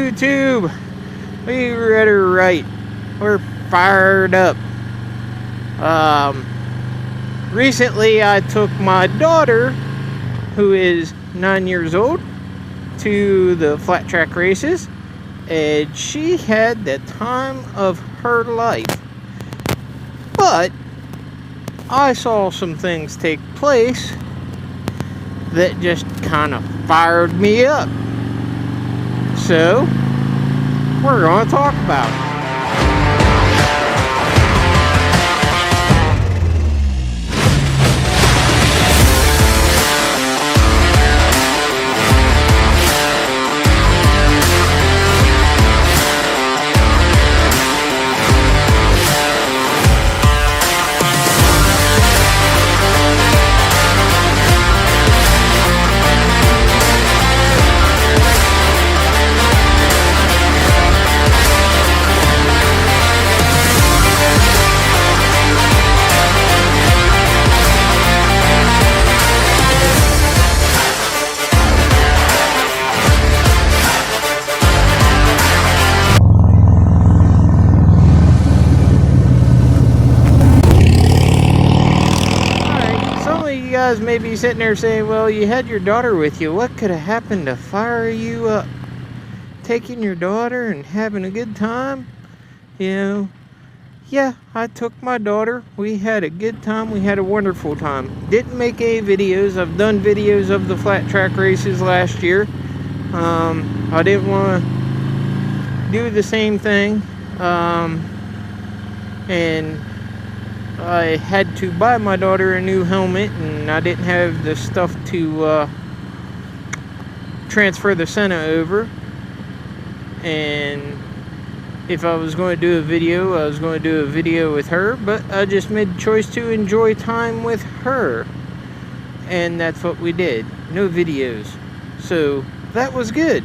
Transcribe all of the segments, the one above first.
YouTube? We read her right. We're fired up. Recently I took my daughter, who is 9 years old, to the flat track races, and she had the time of her life. But I saw some things take place that just kind of fired me up. So, we're going to talk about it. Guys may be sitting there saying, well, you had your daughter with you. What could have happened to fire you up? Taking your daughter and having a good time? Yeah, I took my daughter. We had a good time. We had a wonderful time. Didn't make any videos. I've done videos of the flat track races last year. I didn't want to do the same thing. And I had to buy my daughter a new helmet, and I didn't have the stuff to transfer the Senna over. And if I was going to do a video, I was going to do a video with her, but I just made the choice to enjoy time with her. And that's what we did. No videos. So that was good.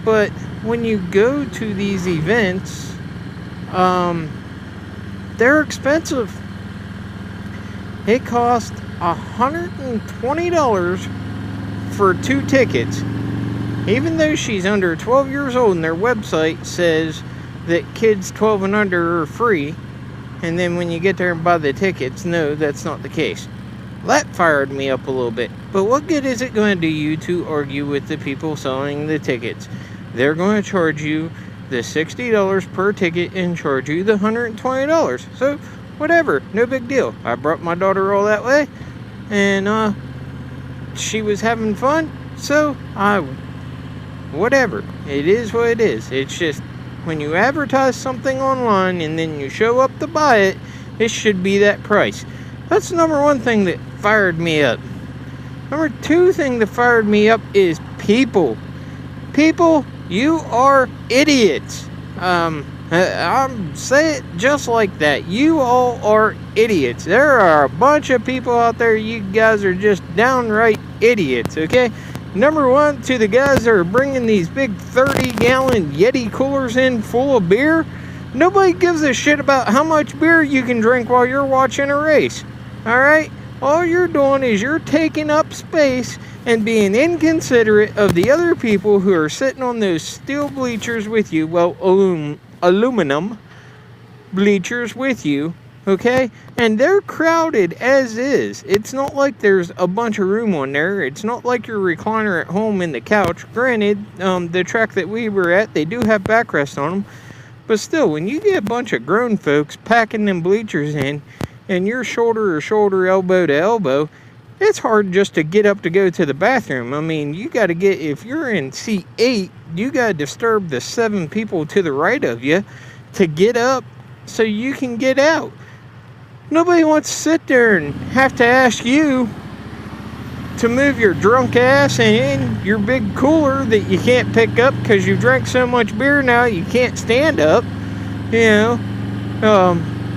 But when you go to these events, they're expensive. It cost $120 for 2 tickets. Even though she's under 12 years old and their website says that kids 12 and under are free, and then when you get there and buy the tickets, no, that's not the case. That fired me up a little bit. But what good is it going to do you to argue with the people selling the tickets? They're going to charge you the $60 per ticket and charge you the $120. So, whatever, no big deal. I brought my daughter all that way, and she was having fun, so whatever. It is what it is. It's just, when you advertise something online and then you show up to buy it, it should be that price. That's the number one thing that fired me up. Number 2 thing that fired me up is people. People, you are idiots. I'm say it just like that. You all are idiots. There are a bunch of people out there. You guys are just downright idiots, okay? Number 1, to the guys that are bringing these big 30-gallon Yeti coolers in full of beer. Nobody gives a shit about how much beer you can drink while you're watching a race. Alright? All you're doing is you're taking up space and being inconsiderate of the other people who are sitting on those steel bleachers with you. Well, aluminum bleachers with you, okay? And they're crowded as is. It's not like there's a bunch of room on there. It's not like your recliner at home in the couch. Granted, the track that we were at, they do have backrest on them. But still, when you get a bunch of grown folks packing them bleachers in, and you're shoulder to shoulder, elbow to elbow, it's hard just to get up to go to the bathroom. I mean, you got to get, if you're in seat 8, you got to disturb the 7 people to the right of you to get up so you can get out. Nobody wants to sit there and have to ask you to move your drunk ass in your big cooler that you can't pick up because you drank so much beer now you can't stand up.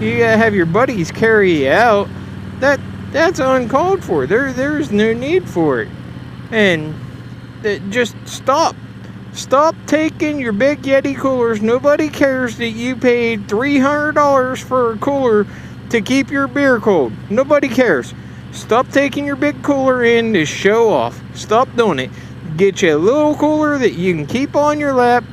You gotta have your buddies carry you out. That's uncalled for. There's no need for it. And just stop. Stop taking your big Yeti coolers. Nobody cares that you paid $300 for a cooler to keep your beer cold. Nobody cares. Stop taking your big cooler in to show off. Stop doing it. Get you a little cooler that you can keep on your lap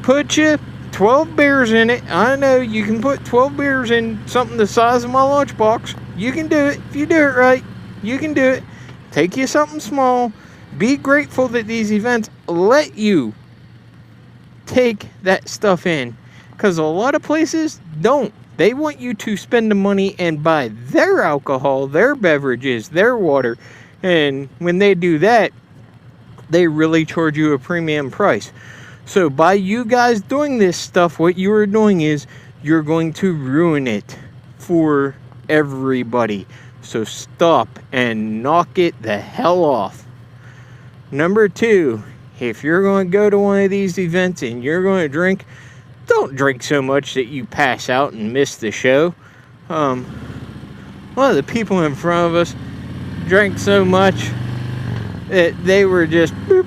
put you 12 beers in it. I know you can put 12 beers in something the size of my lunchbox. You can do it. If you do it right, you can do it. Take you something small. Be grateful that these events let you take that stuff in. Because a lot of places don't. They want you to spend the money and buy their alcohol, their beverages, their water. And when they do that, they really charge you a premium price. So by you guys doing this stuff, what you are doing is you're going to ruin it for everybody. So stop and knock it the hell off. Number 2, if you're going to go to one of these events and you're going to drink, don't drink so much that you pass out and miss the show. One of the people in front of us drank so much that they were just boop.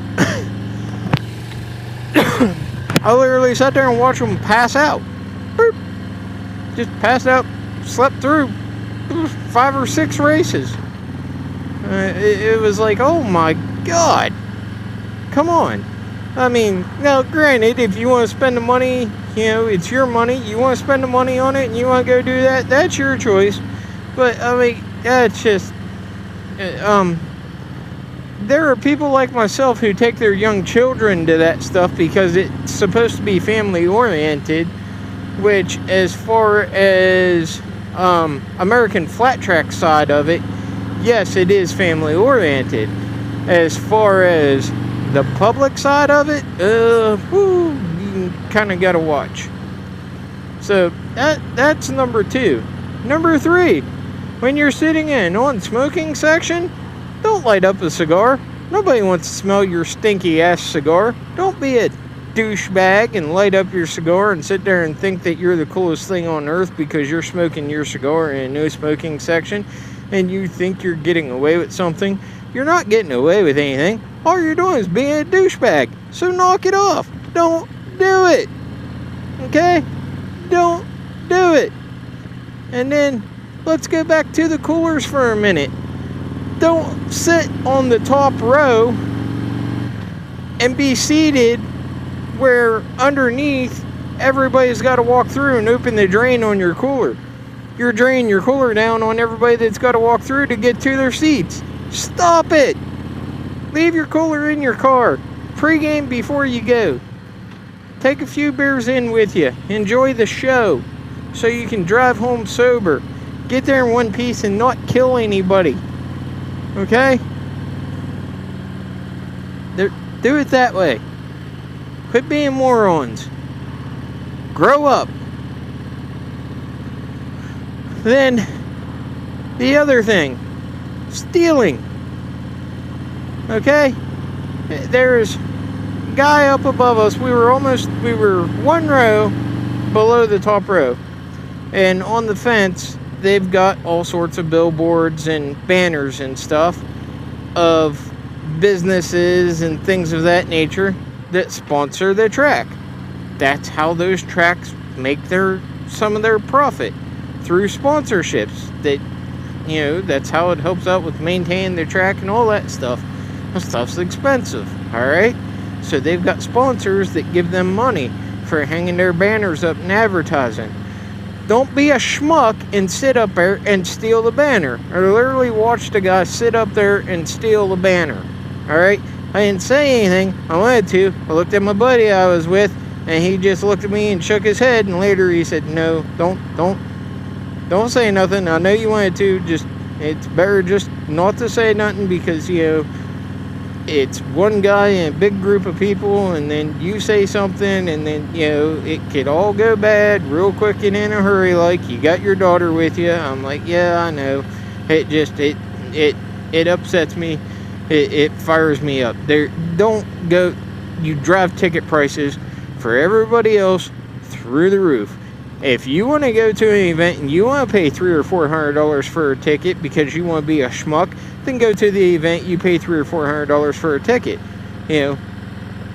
I literally sat there and watched them pass out. Boop. Just passed out, slept through 5 or 6 races. It was like, oh my God. Come on. I mean, now granted, if you want to spend the money, you know, it's your money. You want to spend the money on it and you want to go do that, that's your choice. But, I mean, it's just, there are people like myself who take their young children to that stuff because it's supposed to be family oriented, which as far as American Flat Track side of it, yes, it is family oriented. As far as the public side of it, you kind of got to watch. So that's number 2. Number 3, when you're sitting in on smoking section, don't light up a cigar. Nobody wants to smell your stinky ass cigar. Don't be a douchebag and light up your cigar and sit there and think that you're the coolest thing on earth because you're smoking your cigar in a no smoking section and you think you're getting away with something. You're not getting away with anything. All you're doing is being a douchebag. So knock it off. Don't do it. Okay? Don't do it. And then let's go back to the coolers for a minute. Don't sit on the top row and be seated where underneath everybody's got to walk through and open the drain on your cooler. You're draining your cooler down on everybody that's got to walk through to get to their seats. Stop it! Leave your cooler in your car. Pre-game before you go. Take a few beers in with you. Enjoy the show so you can drive home sober. Get there in one piece and not kill anybody. Okay? Do it that way. Quit being morons. Grow up. Then, the other thing. Stealing. Okay? There's a guy up above us. We were one row below the top row. And on the fence, they've got all sorts of billboards and banners and stuff of businesses and things of that nature that sponsor the track. That's how those tracks make some of their profit, through sponsorships. That's how it helps out with maintaining their track and all that stuff. That stuff's expensive, alright? So they've got sponsors that give them money for hanging their banners up and advertising. Don't be a schmuck and sit up there and steal the banner. I literally watched a guy sit up there and steal the banner. Alright? I didn't say anything. I wanted to. I looked at my buddy I was with, and he just looked at me and shook his head, and later he said, no, don't say nothing. I know you wanted to. It's better just not to say nothing because, it's one guy in a big group of people, and then you say something, and then, it could all go bad real quick and in a hurry. Like, you got your daughter with you. I'm like, yeah, I know. It upsets me. It fires me up. Don't go. You drive ticket prices for everybody else through the roof. If you want to go to an event and you want to pay $300 or $400 for a ticket because you want to be a schmuck, then go to the event. You pay $300 or $400 for a ticket.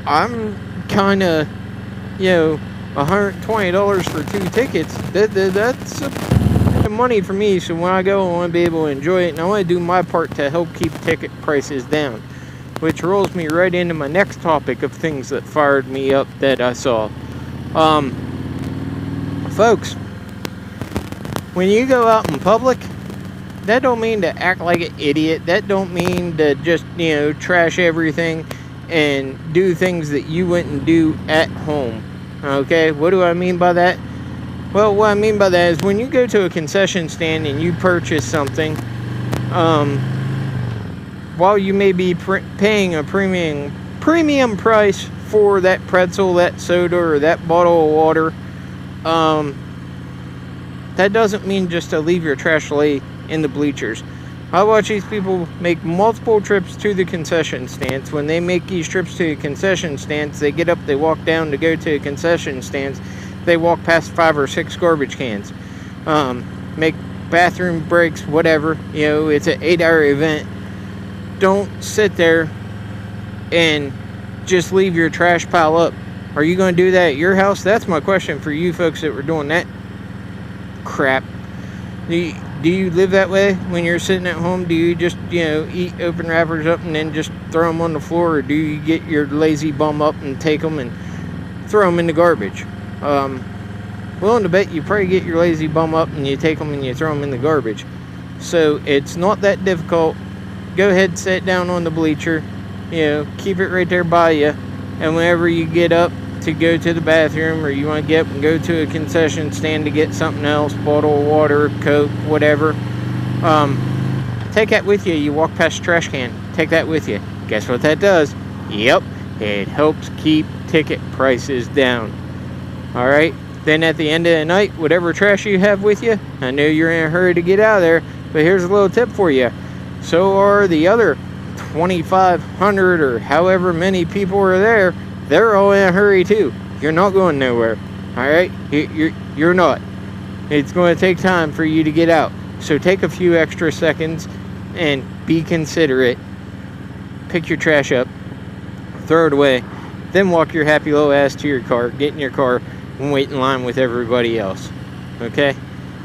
I'm kind of, $120 for 2 tickets. That's money for me. So when I go, I want to be able to enjoy it, and I want to do my part to help keep ticket prices down. Which rolls me right into my next topic of things that fired me up that I saw. Folks, when you go out in public, that don't mean to act like an idiot. That don't mean to just, trash everything and do things that you wouldn't do at home. Okay, what do I mean by that? Well, what I mean by that is when you go to a concession stand and you purchase something, while you may be paying a premium price for that pretzel, that soda, or that bottle of water, that doesn't mean just to leave your trash lay in the bleachers. I watch these people make multiple trips to the concession stands. When they make these trips to the concession stands, they get up, they walk down to go to the concession stands. They walk past 5 or 6 garbage cans. Make bathroom breaks, whatever. It's an 8-hour event. Don't sit there and just leave your trash pile up. Are you going to do that at your house? That's my question for you folks that were doing that crap. Do you live that way when you're sitting at home? Do you just, eat open wrappers up and then just throw them on the floor? Or do you get your lazy bum up and take them and throw them in the garbage? Willing to bet you probably get your lazy bum up and you take them and you throw them in the garbage. So it's not that difficult. Go ahead, sit down on the bleacher. Keep it right there by you. And whenever you get up to go to the bathroom, or you want to get up and go to a concession stand to get something else, bottle of water, Coke, whatever, take that with you. You walk past the trash can, take that with you. Guess what that does? Yep, it helps keep ticket prices down. Alright, then at the end of the night, whatever trash you have with you, I know you're in a hurry to get out of there, but here's a little tip for you. So are the other 2,500 or however many people are there. They're all in a hurry too. You're not going nowhere. Alright? You're not. It's going to take time for you to get out. So take a few extra seconds and be considerate. Pick your trash up. Throw it away. Then walk your happy little ass to your car. Get in your car and wait in line with everybody else. Okay?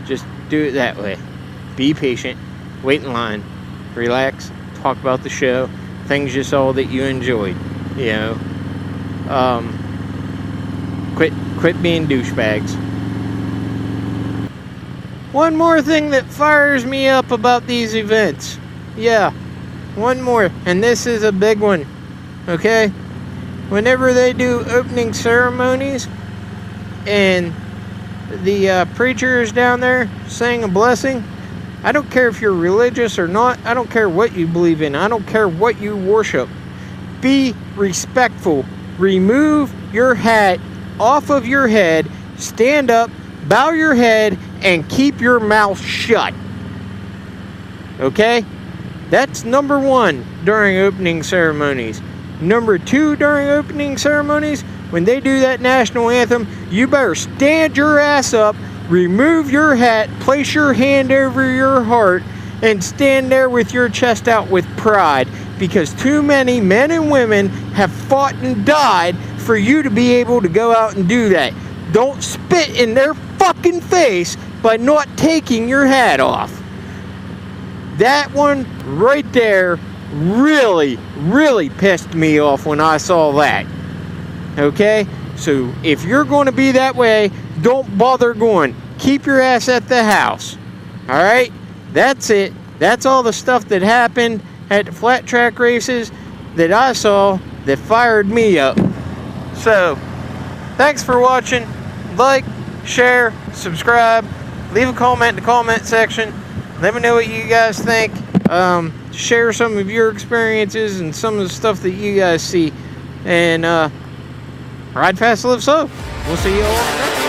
Just do it that way. Be patient. Wait in line. Relax. Talk about the show. Things you saw that you enjoyed. Quit being douchebags. One more thing that fires me up about these events. Yeah, one more, and this is a big one. Okay? Whenever they do opening ceremonies and the preacher is down there saying a blessing, I don't care if you're religious or not. I don't care what you believe in. I don't care what you worship. Be respectful. Remove your hat off of your head. Stand up, bow your head, and keep your mouth shut. Okay? That's number 1 during opening ceremonies. Number 2 during opening ceremonies, when they do that national anthem, you better stand your ass up, remove your hat, place your hand over your heart, and stand there with your chest out with pride, because too many men and women have fought and died for you to be able to go out and do that. Don't spit in their fucking face by not taking your hat off. That one right there really, really pissed me off when I saw that. Okay? So if you're going to be that way, don't bother going. Keep your ass at the house. Alright? That's it. That's all the stuff that happened at the flat track races that I saw that fired me up. So, thanks for watching. Like, share, subscribe, leave a comment in the comment section. Let me know what you guys think. Share some of your experiences and some of the stuff that you guys see. And ride fast, live slow. We'll see you all next time.